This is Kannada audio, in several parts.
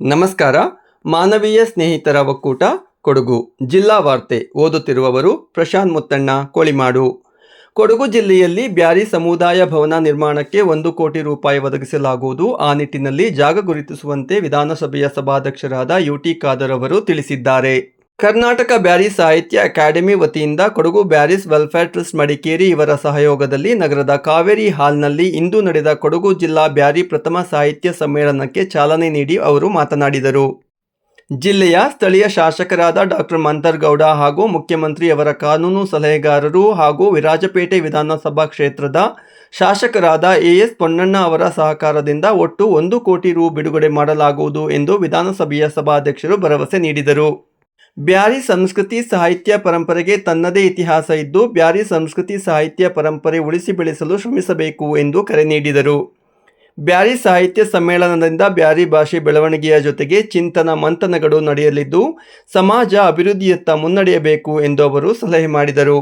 ನಮಸ್ಕಾರ. ಮಾನವೀಯ ಸ್ನೇಹಿತರ ಒಕ್ಕೂಟ ಕೊಡಗು ಜಿಲ್ಲಾ ವಾರ್ತೆ ಓದುತ್ತಿರುವವರು ಪ್ರಶಾಂತ್ ಮುತ್ತಣ್ಣ ಕೋಳಿಮಾಡು. ಕೊಡಗು ಜಿಲ್ಲೆಯಲ್ಲಿ ಬ್ಯಾರಿ ಸಮುದಾಯ ಭವನ ನಿರ್ಮಾಣಕ್ಕೆ 1 ಕೋಟಿ ರೂಪಾಯಿ ಒದಗಿಸಲಾಗುವುದು. ಆ ನಿಟ್ಟಿನಲ್ಲಿ ಜಾಗ ಗುರುತಿಸುವಂತೆ ವಿಧಾನಸಭೆಯ ಸಭಾಧ್ಯಕ್ಷರಾದ ಯುಟಿ ಖಾದರ್ ಅವರು ತಿಳಿಸಿದ್ದಾರೆ. ಕರ್ನಾಟಕ ಬ್ಯಾರಿ ಸಾಹಿತ್ಯ ಅಕಾಡೆಮಿ ವತಿಯಿಂದ ಕೊಡಗು ಬ್ಯಾರೀಸ್ ವೆಲ್ಫೇರ್ ಟ್ರಸ್ಟ್ ಮಡಿಕೇರಿ ಇವರ ಸಹಯೋಗದಲ್ಲಿ ನಗರದ ಕಾವೇರಿ ಹಾಲ್ನಲ್ಲಿ ಇಂದು ನಡೆದ ಕೊಡಗು ಜಿಲ್ಲಾ ಬ್ಯಾರಿ ಪ್ರಥಮ ಸಾಹಿತ್ಯ ಸಮ್ಮೇಳನಕ್ಕೆ ಚಾಲನೆ ನೀಡಿ ಅವರು ಮಾತನಾಡಿದರು. ಜಿಲ್ಲೆಯ ಸ್ಥಳೀಯ ಶಾಸಕರಾದ ಡಾಕ್ಟರ್ ಮಂಥರ್ಗೌಡ ಹಾಗೂ ಮುಖ್ಯಮಂತ್ರಿಯವರ ಕಾನೂನು ಸಲಹೆಗಾರರು ಹಾಗೂ ವಿರಾಜಪೇಟೆ ವಿಧಾನಸಭಾ ಕ್ಷೇತ್ರದ ಶಾಸಕರಾದ ಎಎಸ್ ಪೊನ್ನಣ್ಣ ಅವರ ಸಹಕಾರದಿಂದ ಒಟ್ಟು 1 ಕೋಟಿ ರು ಬಿಡುಗಡೆ ಮಾಡಲಾಗುವುದು ಎಂದು ವಿಧಾನಸಭೆಯ ಸಭಾಧ್ಯಕ್ಷರು ಭರವಸೆ ನೀಡಿದರು. ಬ್ಯಾರಿ ಸಂಸ್ಕೃತಿ ಸಾಹಿತ್ಯ ಪರಂಪರೆಗೆ ತನ್ನದೇ ಇತಿಹಾಸ ಇದ್ದು, ಬ್ಯಾರಿ ಸಂಸ್ಕೃತಿ ಸಾಹಿತ್ಯ ಪರಂಪರೆ ಉಳಿಸಿ ಬೆಳೆಸಲು ಶ್ರಮಿಸಬೇಕು ಎಂದು ಕರೆ ನೀಡಿದರು. ಬ್ಯಾರಿ ಸಾಹಿತ್ಯ ಸಮ್ಮೇಳನದಿಂದ ಬ್ಯಾರಿ ಭಾಷೆ ಬೆಳವಣಿಗೆಯ ಜೊತೆಗೆ ಚಿಂತನ ಮಂಥನಗಳು ನಡೆಯಲಿದ್ದು, ಸಮಾಜ ಅಭಿವೃದ್ಧಿಯತ್ತ ಮುನ್ನಡೆಯಬೇಕು ಎಂದು ಅವರು ಸಲಹೆ ಮಾಡಿದರು.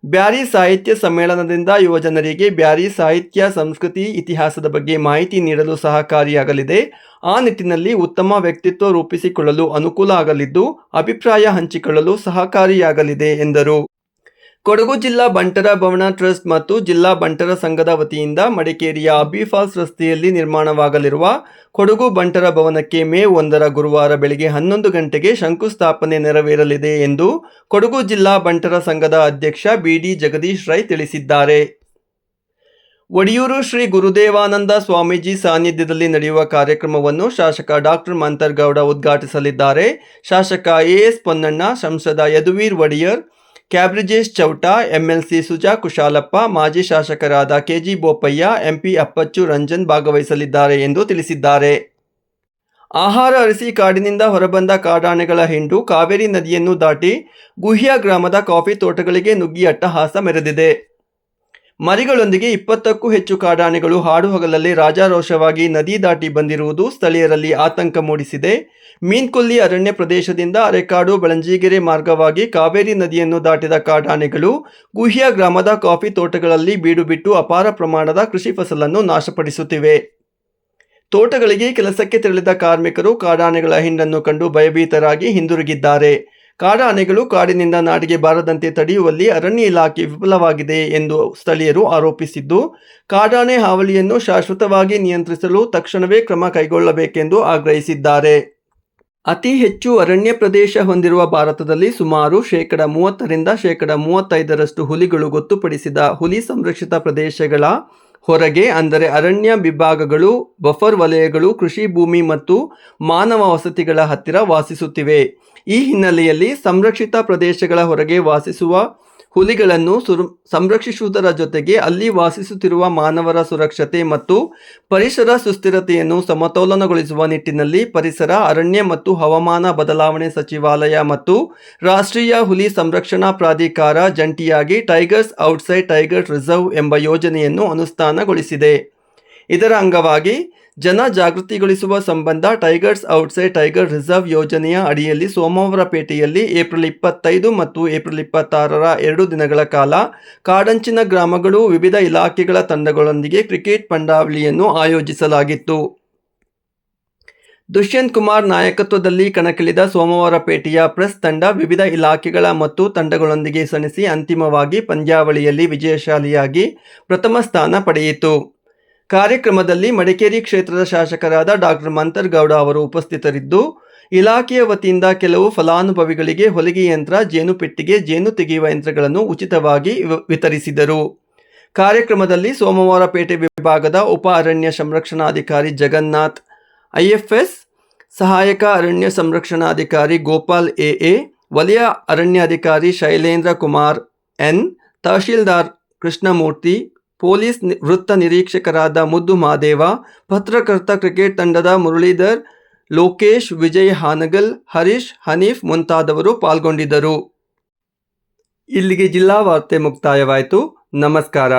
ಬ್ಯಾರಿ ಸಾಹಿತ್ಯ ಸಮ್ಮೇಳನದಿಂದ ಯುವಜನರಿಗೆ ಬ್ಯಾರಿ ಸಾಹಿತ್ಯ ಸಂಸ್ಕೃತಿ ಇತಿಹಾಸದ ಬಗ್ಗೆ ಮಾಹಿತಿ ನೀಡಲು ಸಹಕಾರಿಯಾಗಲಿದೆ. ಆ ನಿಟ್ಟಿನಲ್ಲಿ ಉತ್ತಮ ವ್ಯಕ್ತಿತ್ವ ರೂಪಿಸಿಕೊಳ್ಳಲು ಅನುಕೂಲ ಆಗಲಿದ್ದು, ಅಭಿಪ್ರಾಯ ಹಂಚಿಕೊಳ್ಳಲು ಸಹಕಾರಿಯಾಗಲಿದೆ ಎಂದರು. ಕೊಡಗು ಜಿಲ್ಲಾ ಬಂಟರ ಭವನ ಟ್ರಸ್ಟ್ ಮತ್ತು ಜಿಲ್ಲಾ ಬಂಟರ ಸಂಘದ ವತಿಯಿಂದ ಮಡಿಕೇರಿಯ ಅಬ್ಬಿ ಫಾಲ್ಸ್ ರಸ್ತೆಯಲ್ಲಿ ನಿರ್ಮಾಣವಾಗಲಿರುವ ಕೊಡಗು ಬಂಟರ ಭವನಕ್ಕೆ ಮೇ 1 ಗುರುವಾರ ಬೆಳಗ್ಗೆ 11 ಗಂಟೆಗೆ ಶಂಕುಸ್ಥಾಪನೆ ನೆರವೇರಲಿದೆ ಎಂದು ಕೊಡಗು ಜಿಲ್ಲಾ ಬಂಟರ ಸಂಘದ ಅಧ್ಯಕ್ಷ ಬಿಡಿ ಜಗದೀಶ್ ರೈ ತಿಳಿಸಿದ್ದಾರೆ. ಒಡಿಯೂರು ಶ್ರೀ ಗುರುದೇವಾನಂದ ಸ್ವಾಮೀಜಿ ಸಾನ್ನಿಧ್ಯದಲ್ಲಿ ನಡೆಯುವ ಕಾರ್ಯಕ್ರಮವನ್ನು ಶಾಸಕ ಡಾಕ್ಟರ್ ಮಂಥರ್ಗೌಡ ಉದ್ಘಾಟಿಸಲಿದ್ದಾರೆ. ಶಾಸಕ ಎಎಸ್ ಪೊನ್ನಣ್ಣ, ಸಂಸದ ಯದುವೀರ್ ಒಡೆಯರ್, ಕ್ಯಾಬ್ರಿಜೇಶ್ ಚೌಟ, ಎಂಎಲ್ಸಿ ಸುಜಾ ಕುಶಾಲಪ್ಪ, ಮಾಜಿ ಶಾಸಕರಾದ ಕೆಜಿ ಬೋಪಯ್ಯ, ಎಂಪಿ ಅಪ್ಪಚ್ಚು ರಂಜನ್ ಭಾಗವಹಿಸಲಿದ್ದಾರೆ ಎಂದು ತಿಳಿಸಿದ್ದಾರೆ. ಆಹಾರ ಅರಸಿ ಕಾಡಿನಿಂದ ಹೊರಬಂದ ಕಾಡಾನೆಗಳ ಹಿಂಡು ಕಾವೇರಿ ನದಿಯನ್ನು ದಾಟಿ ಗುಹ್ಯ ಗ್ರಾಮದ ಕಾಫಿ ತೋಟಗಳಿಗೆ ನುಗ್ಗಿ ಅಟ್ಟಹಾಸ ಮೆರೆದಿದೆ. ಮರಿಗಳೊಂದಿಗೆ 20ಕ್ಕೂ ಹೆಚ್ಚು ಕಾಡಾನೆಗಳು ಹಾಡು ಹಗಲಲ್ಲಿ ರಾಜಾರೋಷವಾಗಿ ನದಿ ದಾಟಿ ಬಂದಿರುವುದು ಸ್ಥಳೀಯರಲ್ಲಿ ಆತಂಕ ಮೂಡಿಸಿದೆ. ಮೀನ್ಕೊಲ್ಲಿ ಅರಣ್ಯ ಪ್ರದೇಶದಿಂದ ಅರೆಕಾಡು ಬಳಂಜಿಗೆರೆ ಮಾರ್ಗವಾಗಿ ಕಾವೇರಿ ನದಿಯನ್ನು ದಾಟಿದ ಕಾಡಾನೆಗಳು ಗುಹ್ಯ ಗ್ರಾಮದ ಕಾಫಿ ತೋಟಗಳಲ್ಲಿ ಬೀಡು ಬಿಟ್ಟು ಅಪಾರ ಪ್ರಮಾಣದ ಕೃಷಿ ಫಸಲನ್ನು ನಾಶಪಡಿಸುತ್ತಿವೆ. ತೋಟಗಳಿಗೆ ಕೆಲಸಕ್ಕೆ ತೆರಳಿದ ಕಾರ್ಮಿಕರು ಕಾಡಾನೆಗಳ ಹಿಂಡನ್ನು ಕಂಡು ಭಯಭೀತರಾಗಿ ಹಿಂದಿರುಗಿದ್ದಾರೆ. ಕಾಡಾನೆಗಳು ಕಾಡಿನಿಂದ ನಾಡಿಗೆ ಬಾರದಂತೆ ತಡೆಯುವಲ್ಲಿ ಅರಣ್ಯ ಇಲಾಖೆ ವಿಫಲವಾಗಿದೆ ಎಂದು ಸ್ಥಳೀಯರು ಆರೋಪಿಸಿದ್ದು, ಕಾಡಾನೆ ಹಾವಳಿಯನ್ನು ಶಾಶ್ವತವಾಗಿ ನಿಯಂತ್ರಿಸಲು ತಕ್ಷಣವೇ ಕ್ರಮ ಕೈಗೊಳ್ಳಬೇಕೆಂದು ಆಗ್ರಹಿಸಿದ್ದಾರೆ. ಅತಿ ಹೆಚ್ಚು ಅರಣ್ಯ ಪ್ರದೇಶ ಹೊಂದಿರುವ ಭಾರತದಲ್ಲಿ ಸುಮಾರು 30% 35% ಹುಲಿಗಳು ಗೊತ್ತುಪಡಿಸಿದ ಹುಲಿ ಸಂರಕ್ಷಿತ ಪ್ರದೇಶಗಳ ಹೊರಗೆ, ಅಂದರೆ ಅರಣ್ಯ ವಿಭಾಗಗಳು, ಬಫರ್ ವಲಯಗಳು, ಕೃಷಿ ಭೂಮಿ ಮತ್ತು ಮಾನವ ವಸತಿಗಳ ಹತ್ತಿರ ವಾಸಿಸುತ್ತಿವೆ. ಈ ಹಿನ್ನೆಲೆಯಲ್ಲಿ ಸಂರಕ್ಷಿತ ಪ್ರದೇಶಗಳ ಹೊರಗೆ ವಾಸಿಸುವ ಹುಲಿಗಳನ್ನು ಸಂರಕ್ಷಿಸುವುದರ ಜೊತೆಗೆ ಅಲ್ಲಿ ವಾಸಿಸುತ್ತಿರುವ ಮಾನವರ ಸುರಕ್ಷತೆ ಮತ್ತು ಪರಿಸರ ಸುಸ್ಥಿರತೆಯನ್ನು ಸಮತೋಲನಗೊಳಿಸುವ ನಿಟ್ಟಿನಲ್ಲಿ ಪರಿಸರ, ಅರಣ್ಯ ಮತ್ತು ಹವಾಮಾನ ಬದಲಾವಣೆ ಸಚಿವಾಲಯ ಮತ್ತು ರಾಷ್ಟ್ರೀಯ ಹುಲಿ ಸಂರಕ್ಷಣಾ ಪ್ರಾಧಿಕಾರ ಜಂಟಿಯಾಗಿ ಟೈಗರ್ಸ್ ಔಟ್ಸೈಡ್ ಟೈಗರ್ ರಿಸರ್ವ್ ಎಂಬ ಯೋಜನೆಯನ್ನು ಅನುಷ್ಠಾನಗೊಳಿಸಿದೆ. ಇದರ ಅಂಗವಾಗಿ ಜನ ಜಾಗೃತಿಗೊಳಿಸುವ ಸಂಬಂಧ ಟೈಗರ್ಸ್ ಔಟ್ಸೈಡ್ ಟೈಗರ್ ರಿಸರ್ವ್ ಯೋಜನೆಯ ಅಡಿಯಲ್ಲಿ ಸೋಮವಾರಪೇಟೆಯಲ್ಲಿ ಏಪ್ರಿಲ್ 25 ಮತ್ತು ಏಪ್ರಿಲ್ 26 2 ದಿನಗಳ ಕಾಲ ಕಾಡಂಚಿನ ಗ್ರಾಮಗಳು, ವಿವಿಧ ಇಲಾಖೆಗಳ ತಂಡಗಳೊಂದಿಗೆ ಕ್ರಿಕೆಟ್ ಪಂದ್ಯಾವಳಿಯನ್ನು ಆಯೋಜಿಸಲಾಗಿತ್ತು. ದುಷ್ಯಂತ್ ಕುಮಾರ್ ನಾಯಕತ್ವದಲ್ಲಿ ಕಣಕ್ಕಿಳಿದ ಸೋಮವಾರಪೇಟೆಯ ಪ್ರೆಸ್ ತಂಡ ವಿವಿಧ ಇಲಾಖೆಗಳ ಮತ್ತು ತಂಡಗಳೊಂದಿಗೆ ಸೆಣಸಿ ಅಂತಿಮವಾಗಿ ಪಂದ್ಯಾವಳಿಯಲ್ಲಿ ವಿಜಯಶಾಲಿಯಾಗಿ ಪ್ರಥಮ ಸ್ಥಾನ ಪಡೆಯಿತು. ಕಾರ್ಯಕ್ರಮದಲ್ಲಿ ಮಡಿಕೇರಿ ಕ್ಷೇತ್ರದ ಶಾಸಕರಾದ ಡಾಕ್ಟರ್ ಮಂಥರ್ಗೌಡ ಅವರು ಉಪಸ್ಥಿತರಿದ್ದು, ಇಲಾಖೆಯ ವತಿಯಿಂದ ಕೆಲವು ಫಲಾನುಭವಿಗಳಿಗೆ ಹೊಲಿಗೆ ಯಂತ್ರ, ಜೇನು ಪೆಟ್ಟಿಗೆ, ಜೇನು ತೆಗೆಯುವ ಯಂತ್ರಗಳನ್ನು ಉಚಿತವಾಗಿ ವಿತರಿಸಿದರು. ಕಾರ್ಯಕ್ರಮದಲ್ಲಿ ಸೋಮವಾರಪೇಟೆ ವಿಭಾಗದ ಉಪ ಅರಣ್ಯ ಸಂರಕ್ಷಣಾಧಿಕಾರಿ ಜಗನ್ನಾಥ್, ಐಎಫ್ಎಸ್ ಸಹಾಯಕ ಅರಣ್ಯ ಸಂರಕ್ಷಣಾಧಿಕಾರಿ ಗೋಪಾಲ್ ಎಎ, ವಲಯ ಅರಣ್ಯಾಧಿಕಾರಿ ಶೈಲೇಂದ್ರ ಕುಮಾರ್ ಎನ್, ತಹಶೀಲ್ದಾರ್ ಕೃಷ್ಣಮೂರ್ತಿ, ಪೊಲೀಸ್ ವೃತ್ತ ನಿರೀಕ್ಷಕರಾದ ಮುದ್ದು ಮಾದೇವ, ಪತ್ರಕರ್ತ ಕ್ರಿಕೆಟ್ ತಂಡದ ಮುರಳೀಧರ್, ಲೋಕೇಶ್, ವಿಜಯ್ ಹಾನಗಲ್, ಹರೀಶ್, ಹನೀಫ್ ಮುಂತಾದವರು ಪಾಲ್ಗೊಂಡಿದ್ದರು. ಇಲ್ಲಿಗೆ ಜಿಲ್ಲಾ ವಾರ್ತೆ ಮುಕ್ತಾಯವಾಯಿತು. ನಮಸ್ಕಾರ.